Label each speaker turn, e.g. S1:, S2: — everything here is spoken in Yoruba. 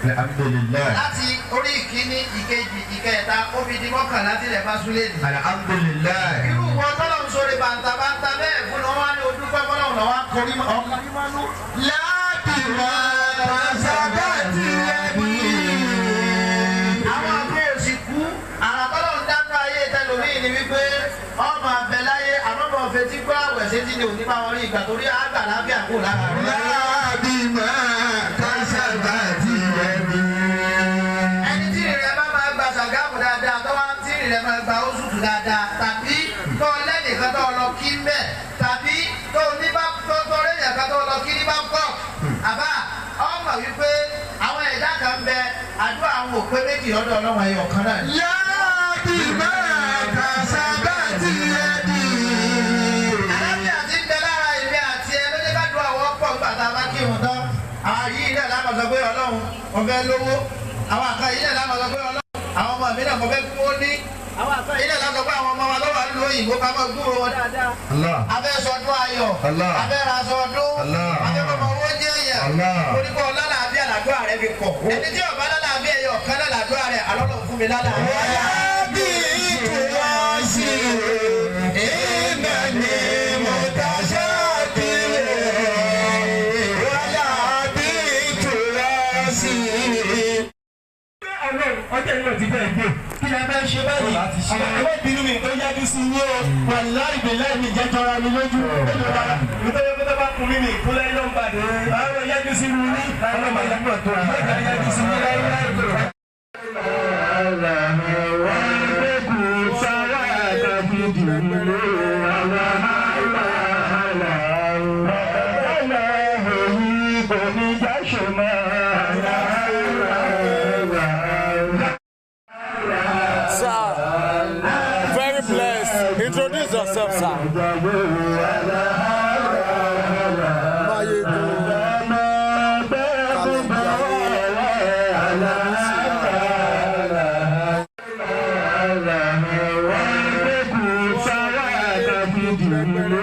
S1: láti orí ìkíní ìkejì ìkẹta obìnrin mọ́kànlá tilẹ̀ bá súlẹ̀ ní.
S2: alhamdulilayi.
S1: irú wọn tọ́lọ̀ ń sọ̀rọ̀ bàǹtàbàǹtà bẹ́ẹ̀ fún wọn wá ní ojúpẹ́ fọlọ́ wọn wá kọrí ọkùnrin máa lú.
S2: láti máa sábà ti ẹbí.
S1: àwọn àbúrò òsì kú àràbọ́lọ̀ ń dáná ayé tẹlómìn ni wípé ọmọ abẹ́láyé àmọ́bọ̀ fetí gbọ́ àwẹ̀ sétí ni òní bá wọn rí ìgbà torí àgbà lábẹ́ àkó lára rẹ̀.
S2: láti máa sábà ti ẹbí.
S1: ẹni tí ìrìn ẹ̀ bá máa gba ṣàgámù dáadáa tó wá tí ìrìn ẹ̀ máa gba oṣùtù dáadáa tàbí tó lẹ́nìkan tó lọ kí ń bẹ̀ tàbí tó ní bá tó lẹ́yìn kan tó lọ kí ní bá kọ́ àbá ọmọ wípé àwọn ẹ̀dá kan bẹ àdúrà àwọn òpé méjì lọ́dọ̀ ọlọ́run ẹ̀yọ̀ kan náà.
S2: láti máa sábà ti ẹbí.
S1: àlàáfíà ti ń bẹ lára ìbí àti ẹ ló dé ká dùn àwọn pọ̀ nígbà tá a bá kí wọn tán. àyí ilẹ̀ láwọn sọ pé ọlọ́run ọ̀fẹ́ lówó àwọn àka ilẹ̀ láwọn sọ pé ọlọ́run àwọn ọmọ mi náà mọ̀ fẹ́ kú ó ní àwọn àka ilẹ̀ láwọn sọ pé àwọn ọmọ wa lọ́wọ́ àlùlọ òyìnbó ká máa gbúrò wọn dáadáa. abẹ́ sọdún ayọ̀ abẹ́ ra sọdún abẹ́ kọ́mọ owó jẹ́ èèyàn oníkọ́ lálàáfíà làdúrà rẹ̀ fi kọ̀ ẹni tí ọba lálàáfíà ẹ̀yọ̀ kan náà làdúrà rẹ̀ alọ́lọ́ fún mi lálàáfíà.
S2: bí ìtúwọ́sí ìmọ̀ni mọ̀tàṣá kiri wàlá bí ìtúwọ́sí.
S3: ọjọ́ ìlú ti bẹ́ẹ̀ gbé kí ni a bá ń ṣe báyìí àwọn ẹgbẹ́ ìbínú mi tó yájú sí ní o wà láì bè láì mi jẹ́ jọra mi lójú lójú rárá nítorí pé tó bá kun mí ní ìkúlẹ̀ iná ń bàdé àwọn yájú sí mi ní àwọn màlámù tó àgbà yájú sí mi láì láì tó. Àwọn ọmọ wa ń gbé kú sára àtàkùn ìdìbò lóra.
S4: Introduce yourself, sir.
S2: Mayegun